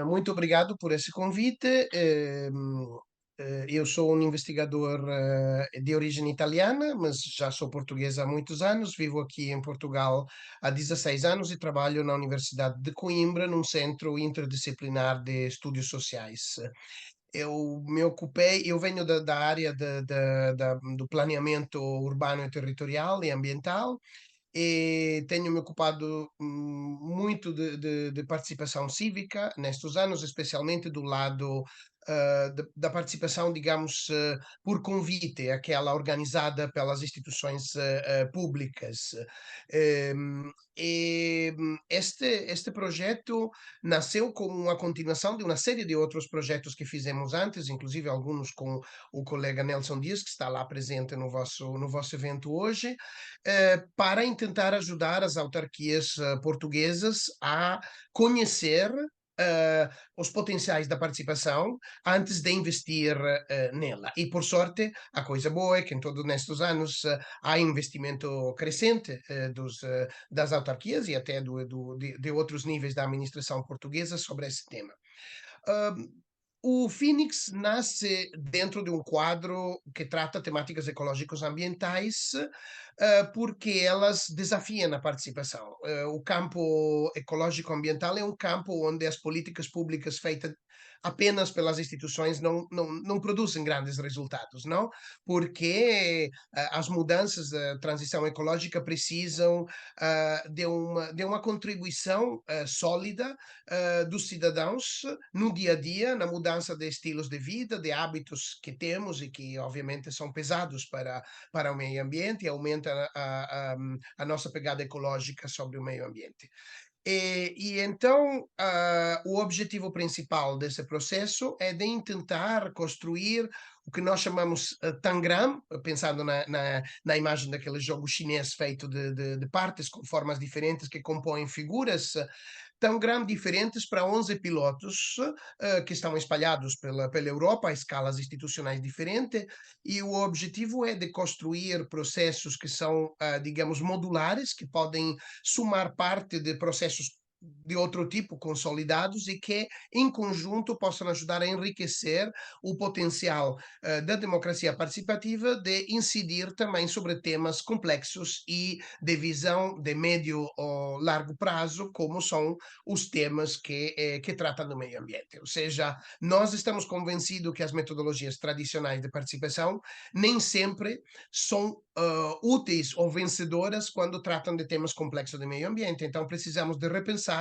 Muito obrigado por esse convite. Eu sou um investigador de origem italiana, mas já sou português há muitos anos. Vivo aqui em Portugal há 16 anos e trabalho na Universidade de Coimbra, num centro interdisciplinar de estudos sociais. Eu venho da área do planeamento urbano e territorial e ambiental e tenho-me ocupado muito de participação cívica nestes anos, especialmente do lado da participação, digamos, por convite, aquela organizada pelas instituições públicas. Este projeto nasceu como uma continuação de uma série de outros projetos que fizemos antes, inclusive alguns com o colega Nelson Dias, que está lá presente no vosso evento hoje, para tentar ajudar as autarquias portuguesas a conhecer os potenciais da participação antes de investir nela. E, por sorte, a coisa boa é que em todos estes anos há investimento crescente das autarquias e até de outros níveis da administração portuguesa sobre esse tema. Hum, o Phoenix nasce dentro de um quadro que trata temáticas ecológicas ambientais, porque elas desafiam a participação. O campo ecológico ambiental é um campo onde as políticas públicas feitas apenas pelas instituições não produzem grandes resultados, não? Porque as mudanças da transição ecológica precisam de uma contribuição sólida dos cidadãos no dia a dia, na mudança de estilos de vida, de hábitos que temos e que, obviamente, são pesados para o meio ambiente e aumenta a nossa pegada ecológica sobre o meio ambiente. E então, o objetivo principal desse processo é de tentar construir o que nós chamamos Tangram, pensando na imagem daquele jogo chinês feito de partes com formas diferentes que compõem figuras, tão grande diferentes para 11 pilotos que estão espalhados pela Europa a escalas institucionais diferentes, e o objetivo é de construir processos que são, digamos, modulares, que podem somar parte de processos de outro tipo consolidados e que, em conjunto, possam ajudar a enriquecer o potencial da democracia participativa de incidir também sobre temas complexos e de visão de médio ou largo prazo, como são os temas que tratam do meio ambiente. Ou seja, nós estamos convencidos que as metodologias tradicionais de participação nem sempre são úteis ou vencedoras quando tratam de temas complexos de meio ambiente. Então, precisamos de repensá-la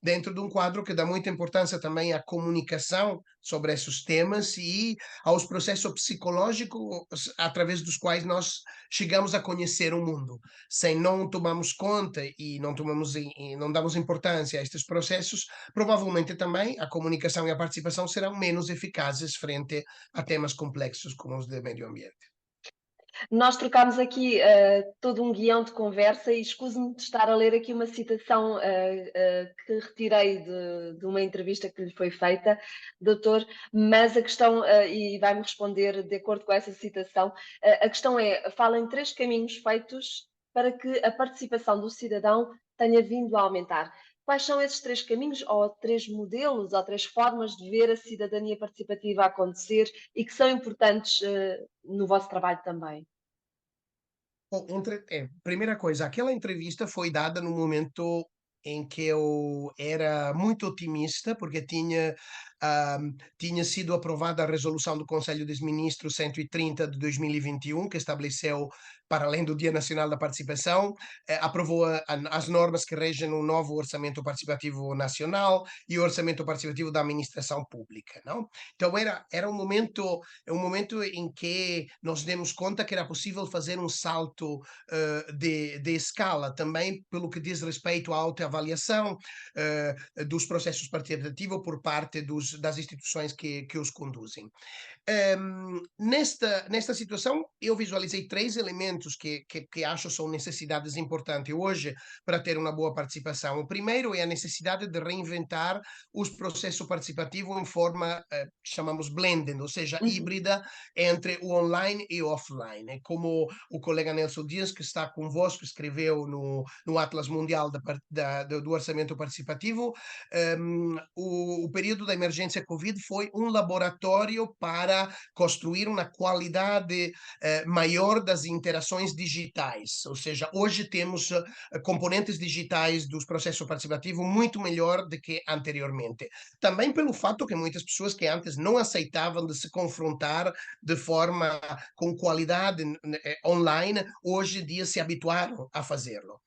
dentro de um quadro que dá muita importância também à comunicação sobre esses temas e aos processos psicológicos através dos quais nós chegamos a conhecer o mundo. Se não tomamos conta e não damos importância a estes processos, provavelmente também a comunicação e a participação serão menos eficazes frente a temas complexos como os de meio ambiente. Nós trocámos aqui todo um guião de conversa e escuso-me de estar a ler aqui uma citação que retirei de uma entrevista que lhe foi feita, doutor, mas a questão, e vai-me responder de acordo com essa citação, a questão é, fala em 3 caminhos feitos para que a participação do cidadão tenha vindo a aumentar. Quais são esses 3 caminhos, ou 3 modelos, ou 3 formas de ver a cidadania participativa acontecer e que são importantes no vosso trabalho também? Bom, primeira coisa, aquela entrevista foi dada no momento em que eu era muito otimista, porque ah, tinha sido aprovada a resolução do Conselho dos Ministros 130 de 2021, que estabeleceu, para além do Dia Nacional da Participação, aprovou as normas que regem o novo Orçamento Participativo Nacional e o Orçamento Participativo da Administração Pública, não? Então era um momento em que nos demos conta que era possível fazer um salto de escala, também pelo que diz respeito à autoavaliação dos processos participativos por parte das instituições que os conduzem. Nesta situação, eu visualizei três elementos que acho são necessidades importantes hoje para ter uma boa participação. O primeiro é a necessidade de reinventar os processos participativos em forma, chamamos blended, ou seja, Uhum. híbrida entre o online e o offline. É como o colega Nelson Dias, que está convosco, escreveu no Atlas Mundial do Orçamento Participativo. O período da emergência Covid foi um laboratório para construir uma qualidade maior das interações digitais. Ou seja, hoje temos componentes digitais dos processos participativos muito melhor do que anteriormente. Também pelo fato que muitas pessoas que antes não aceitavam de se confrontar de forma com qualidade online, hoje em dia se habituaram a fazê-lo.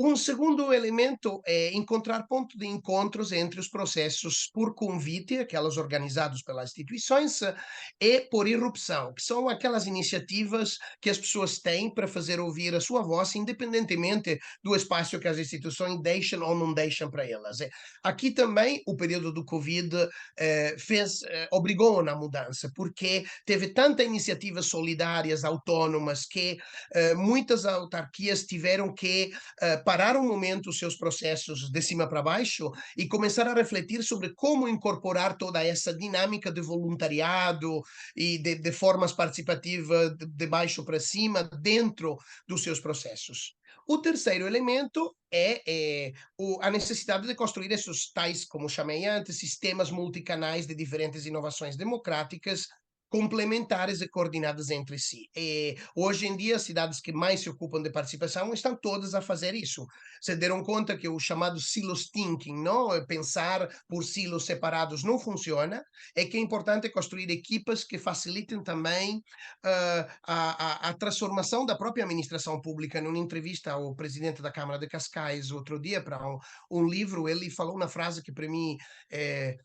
Um segundo elemento é encontrar ponto de encontros entre os processos por convite, aquelas organizados pelas instituições, e por irrupção, que são aquelas iniciativas que as pessoas têm para fazer ouvir a sua voz, independentemente do espaço que as instituições deixam ou não deixam para elas. Aqui também o período do Covid obrigou na mudança, porque teve tanta iniciativas solidárias, autónomas, que muitas autarquias tiveram que parar um momento os seus processos de cima para baixo e começar a refletir sobre como incorporar toda essa dinâmica de voluntariado e de formas participativas de baixo para cima dentro dos seus processos. O terceiro elemento a necessidade de construir esses tais, como chamei antes, sistemas multicanais de diferentes inovações democráticas complementares e coordenadas entre si. E, hoje em dia, as cidades que mais se ocupam de participação estão todas a fazer isso. Se deram conta que o chamado silos thinking, não? Pensar por silos separados não funciona, é que é importante construir equipas que facilitem também a transformação da própria administração pública. Numa entrevista ao presidente da Câmara de Cascais, outro dia, para um livro, ele falou uma frase que para mim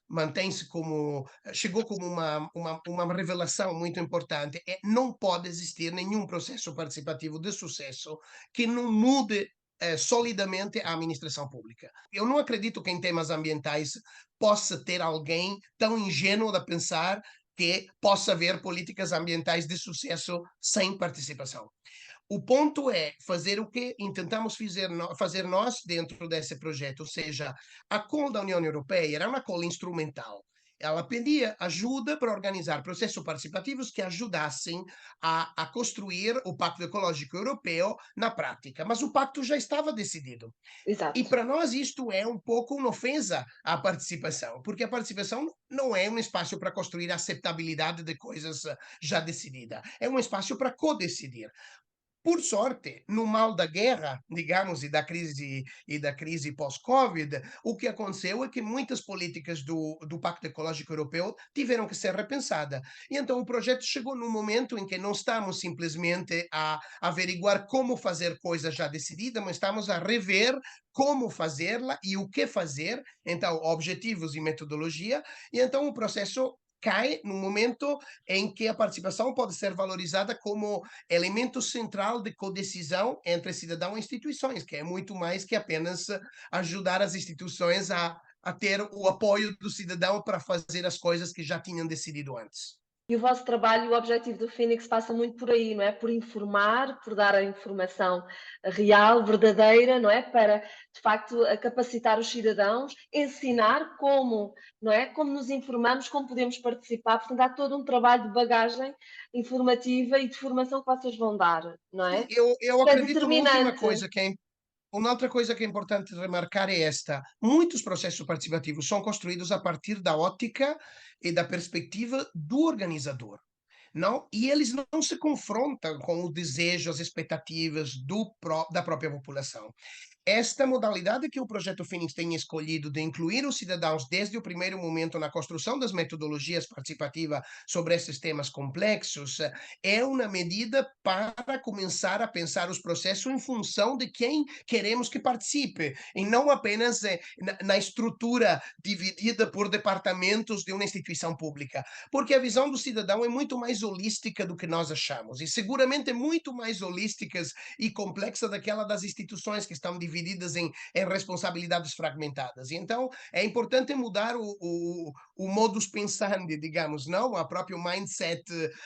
mantém-se como chegou como uma revelação muito importante: não pode existir nenhum processo participativo de sucesso que não mude solidamente a administração pública. Eu não acredito que em temas ambientais possa ter alguém tão ingênuo de pensar que possa haver políticas ambientais de sucesso sem participação. O ponto é fazer o que intentamos fazer nós dentro desse projeto, ou seja, a call da União Europeia era uma call instrumental. Ela pedia ajuda para organizar processos participativos que ajudassem a construir o Pacto Ecológico Europeu na prática. Mas o pacto já estava decidido. E Exato. para nós isto é um pouco uma ofensa à participação, porque a participação não é um espaço para construir a aceitabilidade de coisas já decididas, é um espaço para co-decidir. Por sorte, no mal da guerra, digamos, e da crise pós-Covid, o que aconteceu é que muitas políticas do Pacto Ecológico Europeu tiveram que ser repensadas. E então o projeto chegou num momento em que não estamos simplesmente a averiguar como fazer coisas já decididas, mas estamos a rever como fazê-la e o que fazer, então objetivos e metodologia, e então o processo cai no momento em que a participação pode ser valorizada como elemento central de codecisão entre cidadão e instituições, que é muito mais que apenas ajudar as instituições a ter o apoio do cidadão para fazer as coisas que já tinham decidido antes. E o vosso trabalho, o objetivo do Phoenix passa muito por aí, não é? Por informar, por dar a informação real, verdadeira, não é? Para, de facto, capacitar os cidadãos, ensinar como, não é? Como nos informamos, como podemos participar. Portanto, há todo um trabalho de bagagem informativa e de formação que vocês vão dar, não Sim, é? eu Que é acredito determinante. uma outra coisa que é importante remarcar é esta: muitos processos participativos são construídos a partir da ótica e da perspectiva do organizador. Não? E eles não se confrontam com o desejo, as expectativas da própria população. Esta modalidade que o projeto Phoenix tem escolhido de incluir os cidadãos desde o primeiro momento na construção das metodologias participativas sobre esses temas complexos é uma medida para começar a pensar os processos em função de quem queremos que participe, e não apenas na estrutura dividida por departamentos de uma instituição pública, porque a visão do cidadão é muito mais holística do que nós achamos, e seguramente é muito mais holística e complexa daquela das instituições que estão divididas em responsabilidades fragmentadas. E então é importante mudar o modus pensandi, digamos, não? A próprio mindset,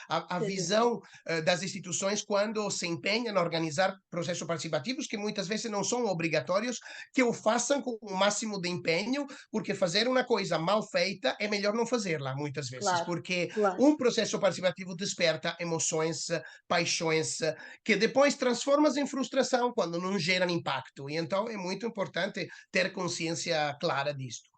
a Sim, sim, sim. visão das instituições quando se empenham a organizar processos participativos que muitas vezes não são obrigatórios, que o façam com o máximo de empenho, porque fazer uma coisa mal feita é melhor não fazê-la, muitas vezes, Claro, porque claro. um processo participativo desperta emoções, paixões, que depois transformas em frustração quando não geram impacto. E então é muito importante ter consciência clara disto.